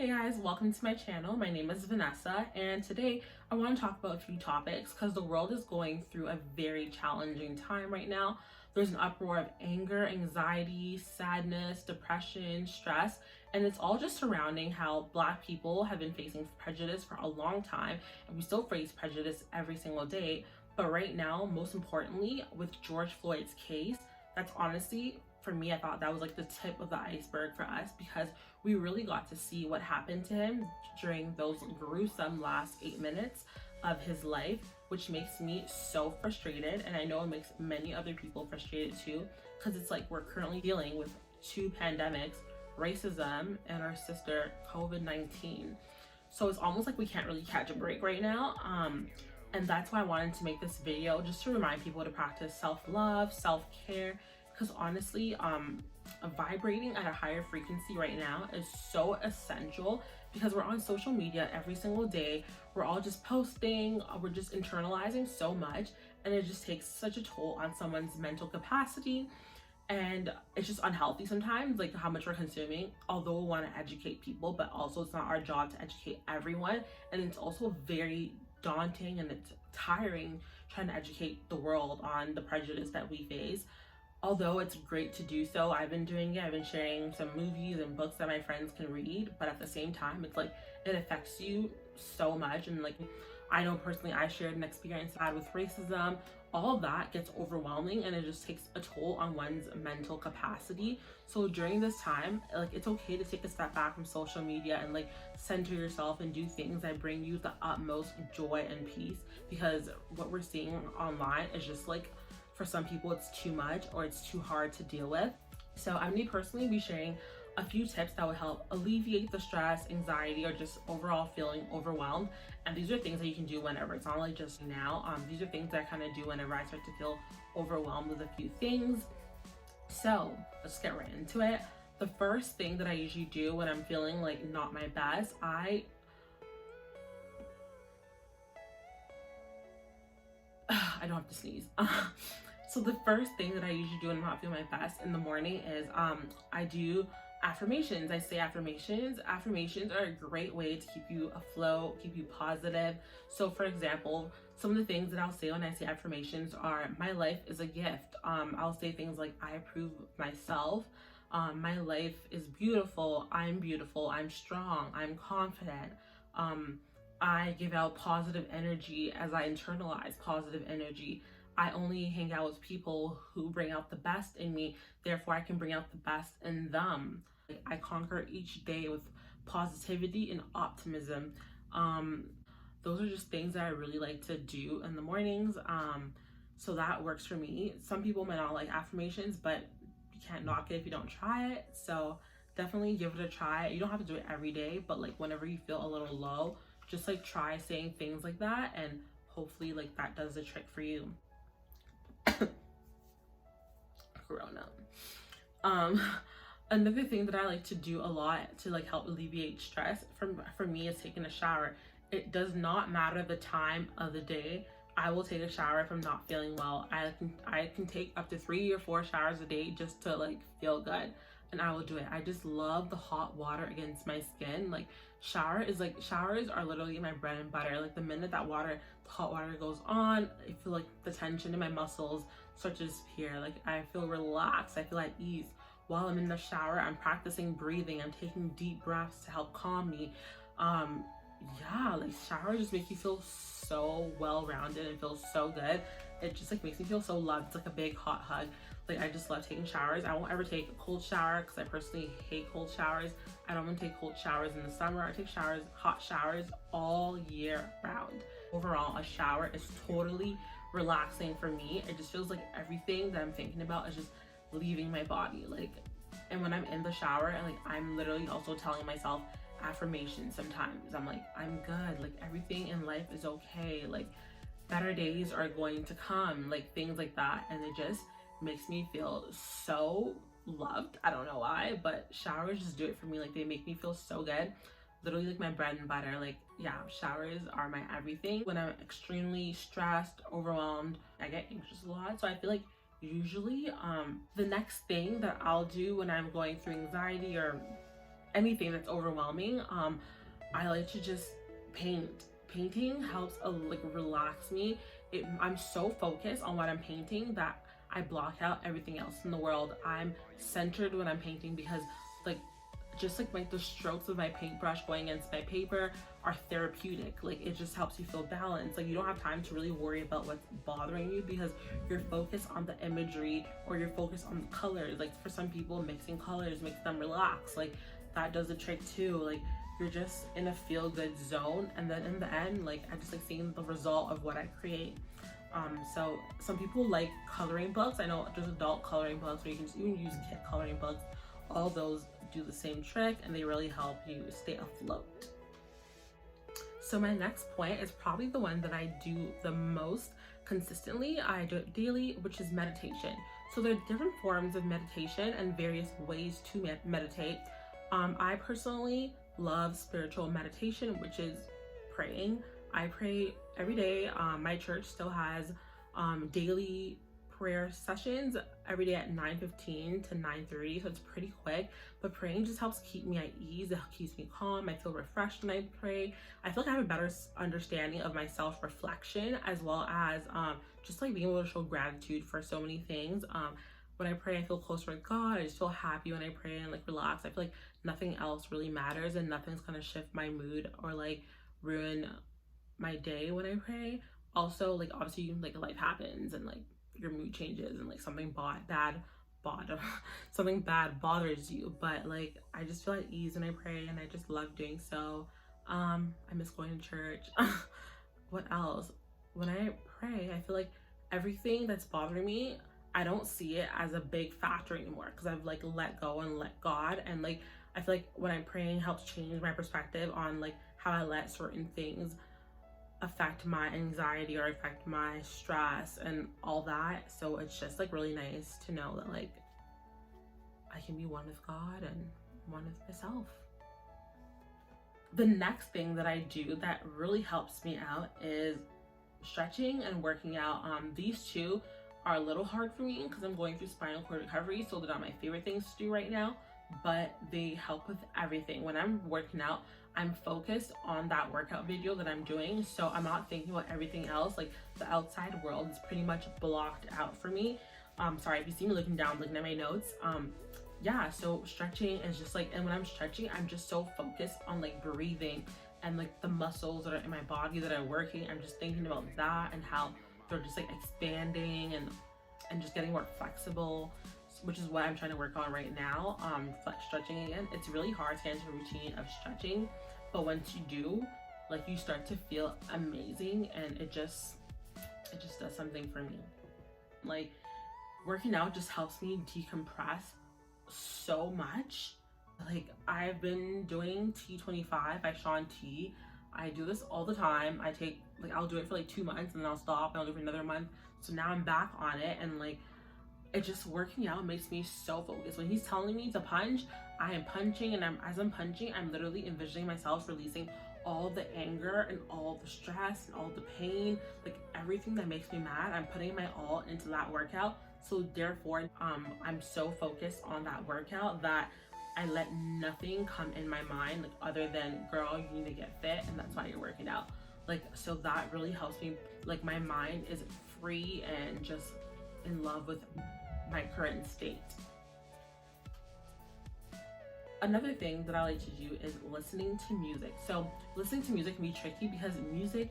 Hey guys, welcome to my channel. My name is Vanessa, and today I want to talk about a few topics because the world is going through a very challenging time right now. There's an uproar of anger, anxiety, sadness, depression, stress, and it's all just surrounding how Black people have been facing prejudice for a long time, and we still face prejudice every single day. But right now, most importantly, with George Floyd's case, that's honestly, for me, I thought that was like the tip of the iceberg for us because we really got to see what happened to him during those gruesome last 8 minutes of his life, which makes me so frustrated. And I know it makes many other people frustrated too, because it's like we're currently dealing with two pandemics, racism and our sister COVID-19. So it's almost like we can't really catch a break right now. And that's why I wanted to make this video, just to remind people to practice self-love, self-care, because honestly, vibrating at a higher frequency right now is so essential because we're on social media every single day. We're all just posting, we're just internalizing so much, and it just takes such a toll on someone's mental capacity. And it's just unhealthy sometimes, like how much we're consuming, although we want to educate people, but also it's not our job to educate everyone. And it's also very daunting and it's tiring trying to educate the world on the prejudice that we face. Although it's great to do so, I've been doing it. I've been sharing some movies and books that my friends can read, but at the same time, it's like it affects you so much. And like, I know personally, I shared an experience I had with racism. All of that gets overwhelming and it just takes a toll on one's mental capacity. So during this time, like, it's okay to take a step back from social media and like center yourself and do things that bring you the utmost joy and peace, because what we're seeing online is just like, for some people it's too much or it's too hard to deal with. So I'm gonna personally be sharing a few tips that would help alleviate the stress, anxiety, or just overall feeling overwhelmed. And these are things that you can do whenever. It's not like just now. These are things that I kind of do whenever I start to feel overwhelmed with a few things. So let's get right into it. The first thing that I usually do when I'm feeling like not my best, I don't have to sneeze. So the first thing that I usually do when I'm not feeling my best in the morning is I do affirmations. I say affirmations. Affirmations are a great way to keep you afloat, keep you positive. So for example, some of the things that I'll say when I say affirmations are, my life is a gift. I'll say things like, I approve of myself. My life is beautiful. I'm strong. I'm confident. I give out positive energy as I internalize positive energy. I only hang out with people who bring out the best in me, therefore I can bring out the best in them. I conquer each day with positivity and optimism. Those are just things that I really like to do in the mornings. So that works for me. Some people might not like affirmations, but you can't knock it if you don't try it. So definitely give it a try. You don't have to do it every day, but like whenever you feel a little low, just like try saying things like that, and hopefully like that does the trick for you. Corona. Another thing that I like to do a lot to like help alleviate stress for me is taking a shower. It does not matter the time of the day. I will take a shower if I'm not feeling well. I can take up to 3 or 4 showers a day just to like feel good, and I will do it. I just love the hot water against my skin. Like showers are literally my bread and butter. Like the minute that hot water goes on, I feel like the tension in my muscles starts to disappear. Like I feel relaxed, I feel at ease. While I'm in the shower, I'm practicing breathing. I'm taking deep breaths to help calm me. Yeah, like showers just make you feel so well-rounded and feel so good. It just like makes me feel so loved. It's like a big hot hug. Like I just love taking showers. I won't ever take a cold shower because I personally hate cold showers. I don't want to take cold showers in the summer. I take hot showers all year round. Overall, a shower is totally relaxing for me. It just feels like everything that I'm thinking about is just leaving my body. Like, and when I'm in the shower, and like I'm literally also telling myself affirmations sometimes. I'm like, I'm good. Like everything in life is okay. Like better days are going to come. Like things like that, and it just makes me feel so loved. I don't know why, but showers just do it for me. Like they make me feel so good. Literally like my bread and butter. Like yeah, showers are my everything. When I'm extremely stressed, overwhelmed, I get anxious a lot. So I feel like usually the next thing that I'll do when I'm going through anxiety or anything that's overwhelming, I like to just paint. Painting helps like relax me. I'm so focused on what I'm painting that I block out everything else in the world. I'm centered when I'm painting because like just like the strokes of my paintbrush going against my paper are therapeutic. Like it just helps you feel balanced. Like you don't have time to really worry about what's bothering you because you're focused on the imagery or you're focused on the colors. Like for some people, mixing colors makes them relax. Like that does the trick too. Like you're just in a feel-good zone, and then in the end, like I just like seeing the result of what I create. So some people like coloring books. I know there's adult coloring books, or you can just even use kid coloring books. All those do the same trick, and they really help you stay afloat. So my next point is probably the one that I do the most consistently. I do it daily, which is meditation. So there are different forms of meditation and various ways to meditate. I personally love spiritual meditation, which is praying. I pray every day. My church still has daily prayer sessions every day at 9:15 to 9:30, so it's pretty quick, but praying just helps keep me at ease. It keeps me calm. I feel refreshed when I pray. I feel like I have a better understanding of my self-reflection, as well as just like being able to show gratitude for so many things. When I pray, I feel closer with God. I just feel happy when I pray and like relax. I feel like nothing else really matters, and nothing's gonna shift my mood or like ruin my day when I pray. Also, like obviously like life happens and like your mood changes and like something something bad bothers you, but like I just feel at ease when I pray, and I just love doing so. I miss going to church. What else? When I pray, I feel like everything that's bothering me, I don't see it as a big factor anymore because I've like let go and let God, and like I feel like when I'm praying helps change my perspective on like how I let certain things affect my anxiety or affect my stress and all that. So it's just like really nice to know that like I can be one with God and one with myself. The next thing that I do that really helps me out is stretching and working out. These two are a little hard for me because I'm going through spinal cord recovery, so they're not my favorite things to do right now, but they help with everything. When I'm working out, I'm focused on that workout video that I'm doing, so I'm not thinking about everything else. Like the outside world is pretty much blocked out for me. Sorry if you see me looking down, looking at my notes. Yeah, so stretching is just like, and when I'm stretching, I'm just so focused on like breathing and like the muscles that are in my body that are working. I'm just thinking about that and how they're just like expanding and just getting more flexible, which is what I'm trying to work on right now. Stretching again. It's really hard to get into a routine of stretching, but once you do, like you start to feel amazing, and it just does something for me. Like working out just helps me decompress so much. Like I've been doing T25 by Sean T. I do this all the time. I'll do it for like 2 months and then I'll stop and I'll do it for another month. So now I'm back on it, and like it just working out makes me so focused. When he's telling me to punch, I am punching, and as I'm punching, I'm literally envisioning myself releasing all the anger and all the stress and all the pain, like everything that makes me mad. I'm putting my all into that workout. So therefore, I'm so focused on that workout that I let nothing come in my mind, like other than, girl, you need to get fit, and that's why you're working out. Like, so that really helps me. Like my mind is free and just in love with my current state. Another thing that I like to do is listening to music. So listening to music can be tricky because music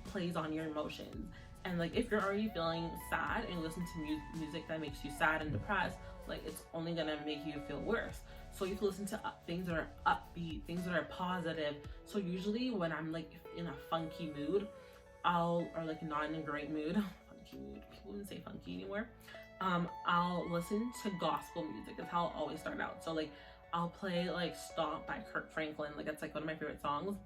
plays on your emotions. And like if you're already feeling sad and you listen to music that makes you sad and depressed, like it's only gonna make you feel worse. So you have to listen to things that are upbeat, things that are positive. So usually when I'm like in a funky mood, or like not in a great mood, funky mood, people wouldn't say funky anymore. I'll listen to gospel music. That's how I'll always start out. So like I'll play like Stomp by Kirk Franklin. Like that's like one of my favorite songs.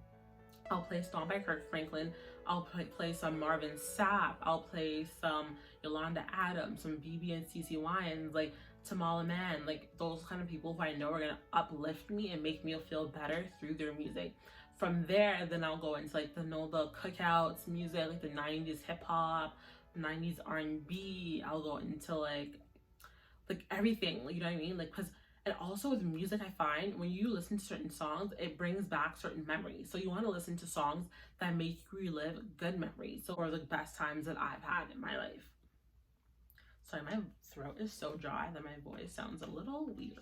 I'll play Stomp by Kirk Franklin. I'll play some Marvin Sapp. I'll play some Yolanda Adams, some BB and CeCe Winans, like Tamala Man, like those kind of people who I know are gonna uplift me and make me feel better through their music. From there, then I'll go into like the cookouts music, like the 90s hip hop, 90s R&B. I'll go into like everything, you know what I mean? Like, cause And also with music, I find when you listen to certain songs, it brings back certain memories. So you want to listen to songs that make you relive good memories, so or the best times that I've had in my life. Sorry, my throat is so dry that my voice sounds a little weird.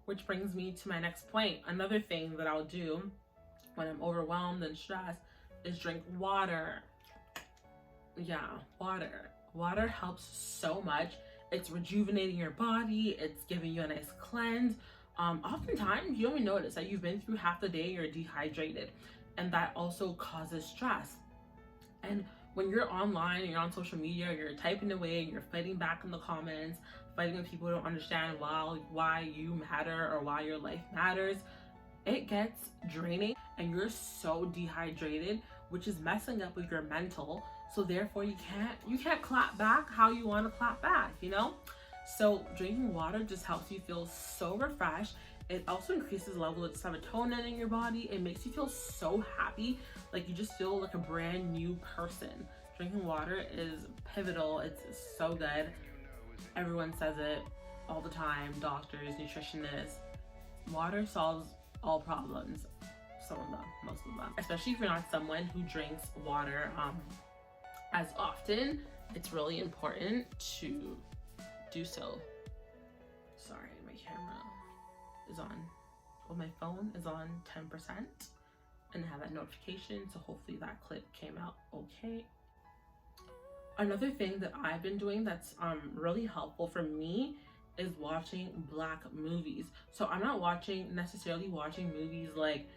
Which brings me to my next point. Another thing that I'll do when I'm overwhelmed and stressed is drink water. Yeah, water. Water helps so much. It's rejuvenating your body. It's giving you a nice cleanse. Oftentimes, you don't even notice that you've been through half the day, you're dehydrated. And that also causes stress. And when you're online and you're on social media, you're typing away and you're fighting back in the comments, fighting with people who don't understand why you matter or why your life matters, it gets draining and you're so dehydrated, which is messing up with your mental. So therefore you can't clap back how you want to clap back, you know? So drinking water just helps you feel so refreshed. It also increases the level of serotonin in your body. It makes you feel so happy, like you just feel like a brand new person. Drinking water is pivotal. It's so good. Everyone says it all the time, doctors, nutritionists. Water solves all problems. Some of them, most of them. Especially if you're not someone who drinks water as often, it's really important to do so. Sorry, my camera is on. Well, my phone is on 10% and I have that notification, so hopefully that clip came out okay. Another thing that I've been doing that's really helpful for me is watching Black movies. So I'm not necessarily watching movies like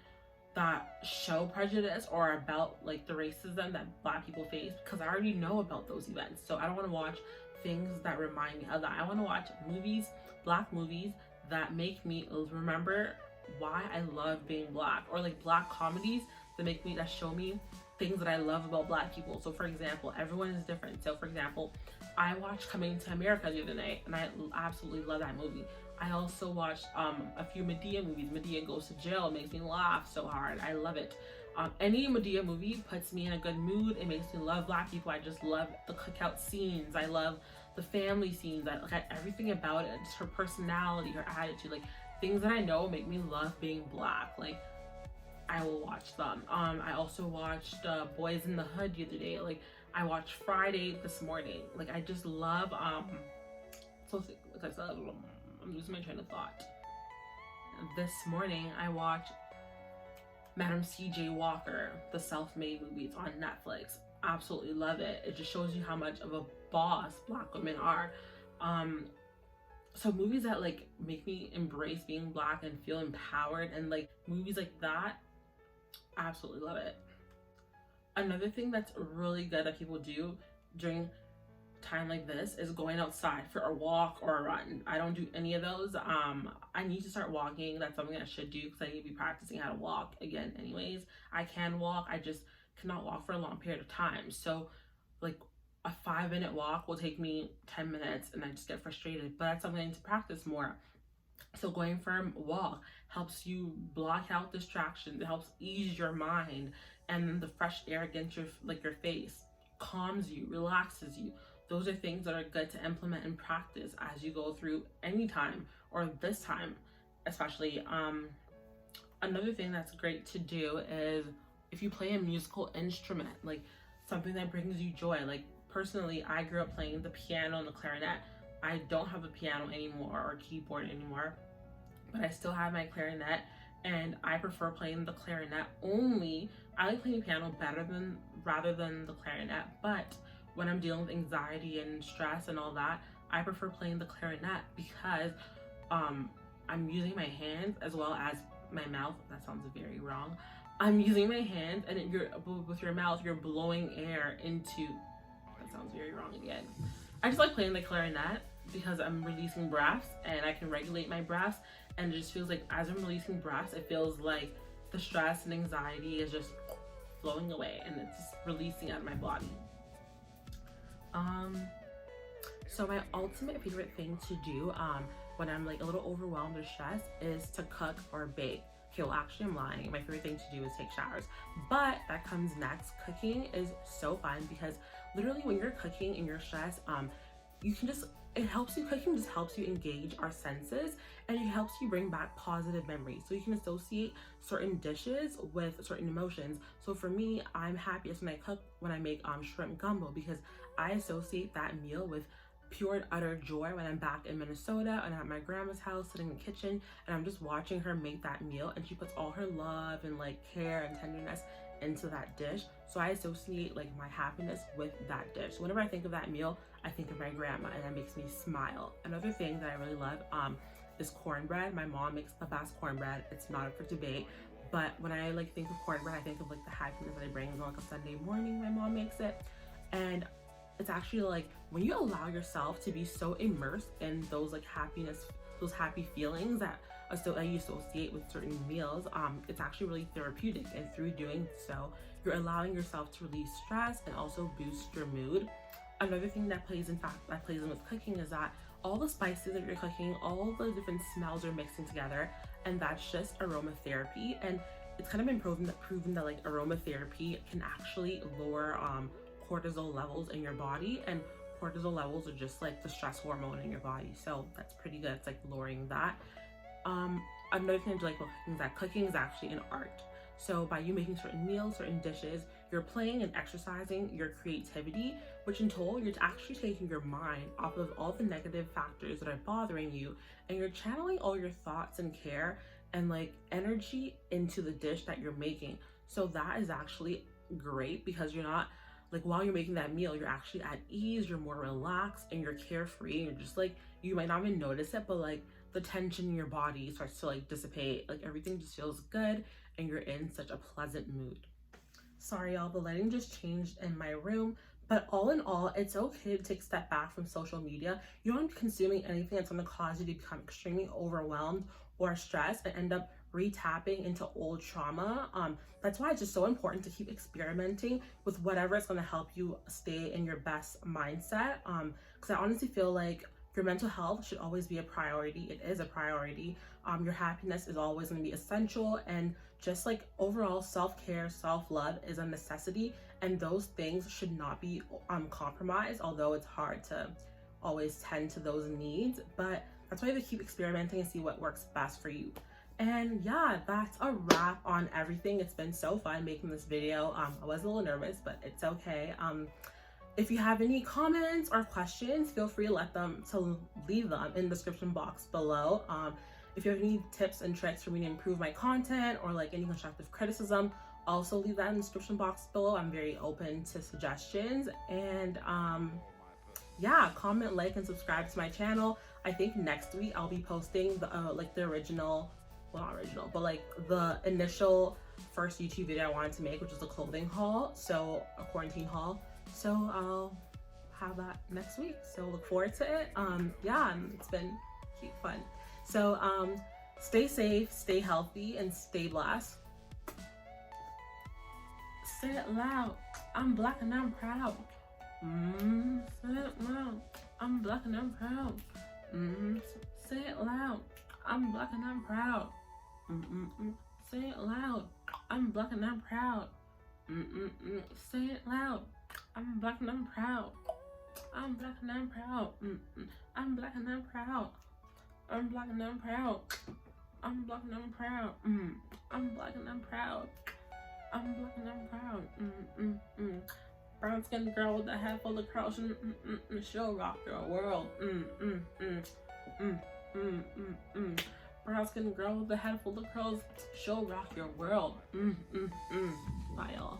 that show prejudice or about like the racism that Black people face, because I already know about those events. So I don't want to watch things that remind me of that. I want to watch movies, Black movies, that make me remember why I love being Black, or like Black comedies that show me things that I love about Black people. So for example, everyone is different. So for example, I watched Coming to America the other night and I absolutely love that movie. I also watched a few Madea movies. Madea Goes to Jail. It makes me laugh so hard. I love it. Any Madea movie puts me in a good mood. It makes me love Black people. I just love the cookout scenes. I love the family scenes. I look at everything about it. Just her personality, her attitude, like things that I know make me love being Black. Like I will watch them. I also watched Boys in the Hood the other day. Like I watched Friday this morning. Like I just love so like I said, I'm losing my train of thought. This morning I watched Madam C.J. Walker, the self-made movie. It's on Netflix. Absolutely love it. It just shows you how much of a boss Black women are. So movies that like make me embrace being Black and feel empowered, and like movies like that, absolutely love it. Another thing that's really good that people do during time like this is going outside for a walk or a run. I don't do any of those. I need to start walking. That's something I should do because I need to be practicing how to walk again anyways. I can walk, I just cannot walk for a long period of time. So like a 5-minute walk will take me 10 minutes and I just get frustrated, but that's something I need to practice more. So going for a walk helps you block out distractions. It helps ease your mind, and then the fresh air against your face calms you, relaxes you. Those are things that are good to implement and practice as you go through any time, or this time especially. Another thing that's great to do is if you play a musical instrument, like something that brings you joy. Like personally, I grew up playing the piano and the clarinet. I don't have a piano anymore or keyboard anymore, but I still have my clarinet, and I prefer playing the clarinet only. I like playing piano rather than the clarinet, but when I'm dealing with anxiety and stress and all that, I prefer playing the clarinet because I'm using my hands as well as my mouth. That sounds very wrong. I'm using my hands, and with your mouth, you're blowing air into. That sounds very wrong again. I just like playing the clarinet because I'm releasing breaths and I can regulate my breaths, and it just feels like as I'm releasing breaths, it feels like the stress and anxiety is just flowing away and it's just releasing out of my body. So my ultimate favorite thing to do when I'm like a little overwhelmed or stressed is to cook or bake. Okay, well, actually, I'm lying. My favorite thing to do is take showers. But that comes next. Cooking is so fun because literally when you're cooking and you're stressed, you can just, it helps you, cooking just helps you engage our senses, and it helps you bring back positive memories. So you can associate certain dishes with certain emotions. So for me, I'm happiest when I cook, when I make shrimp gumbo, because I associate that meal with pure and utter joy when I'm back in Minnesota and at my grandma's house sitting in the kitchen, and I'm just watching her make that meal, and she puts all her love and like care and tenderness into that dish. So I associate like my happiness with that dish. So whenever I think of that meal, I think of my grandma, and that makes me smile. Another thing that I really love is cornbread. My mom makes the best cornbread. It's not up for debate. But when I like think of cornbread, I think of like the happiness that it brings on like a Sunday morning. My mom makes it, and it's actually like when you allow yourself to be so immersed in those like happiness, those happy feelings that you associate with certain meals, it's actually really therapeutic. And through doing so, you're allowing yourself to release stress and also boost your mood. Another thing that plays in with cooking is that all the spices that you're cooking, all the different smells are mixing together, and that's just aromatherapy. And it's kind of been proven that like aromatherapy can actually lower cortisol levels in your body, and cortisol levels are just like the stress hormone in your body, so that's pretty good. It's like lowering that. Another thing I like about cooking is that cooking is actually an art. So by you making certain meals, certain dishes, you're playing and exercising your creativity, which in total, you're actually taking your mind off of all the negative factors that are bothering you, and you're channeling all your thoughts and care and like energy into the dish that you're making. So that is actually great, because you're not like, while you're making that meal, you're actually at ease, you're more relaxed, and you're carefree, and you're just like, you might not even notice it, but like the tension in your body starts to like dissipate. Like everything just feels good, and you're in such a pleasant mood. Sorry y'all, the lighting just changed in my room, but all in all, it's okay to take a step back from social media. You don't be consuming anything that's going to cause you to become extremely overwhelmed or stressed and end up re-tapping into old trauma. That's why it's just so important to keep experimenting with whatever is going to help you stay in your best mindset, because I honestly feel like your mental health should always be a priority. It is a priority. Your happiness is always going to be essential, and just like overall self-care, self-love is a necessity, and those things should not be compromised, although it's hard to always tend to those needs. But that's why you have to keep experimenting and see what works best for you. And yeah, that's a wrap on everything. It's been so fun making this video. I was a little nervous, but it's okay. If you have any comments or questions, feel free to leave them in the description box below. If you have any tips and tricks for me to improve my content, or like any constructive criticism, also leave that in the description box below. I'm very open to suggestions. And yeah, comment, like, and subscribe to my channel. I think next week I'll be posting the the original, well, not original, but like the initial first YouTube video I wanted to make, which is a clothing haul, so a quarantine haul. So I'll have that next week, so look forward to it. Yeah, it's been cute, fun. So stay safe, stay healthy, and stay blessed. Say it loud, I'm Black and I'm proud. Say it loud, I'm Black and I'm proud. Say it loud, I'm Black and I'm proud. Say it loud, I'm Black and I'm proud. Say it loud, I'm Black and I'm proud. I'm Black and I'm proud. I'm Black and I'm proud. I'm Black and I'm proud. I'm Black and I'm proud. I'm Black and I'm proud. I'm Black and I'm proud. Brown skinned girl with a head full of curls. She'll rock your world. Brown skinned girl with a head full of curls. She'll rock your world. Bye y'all.